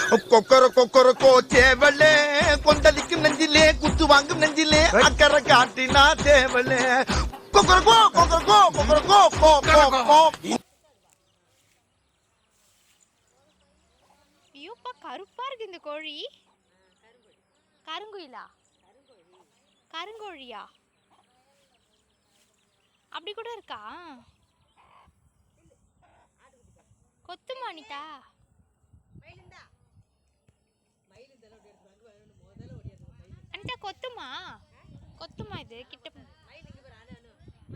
கொக்கர கொக்கர கோச்சேவலே கொந்தளிக்கும் நெஞ்சிலே குத்து வாங்கும் நெஞ்சிலே அக்கறை காட்டினா தேவலே கொக்கர கோ கொக்கர கோ கொக்கர கோ கோ கோ கோ. ஐயோப்பா கருப்பா இருக்கு இந்த கோழி. கருங்குயிலா? கருங்கோழியா? அப்படி கூட இருக்கா? கொத்துமா அனிதா? அனிதா கொத்துமா? கொத்துமா இது கிட்ட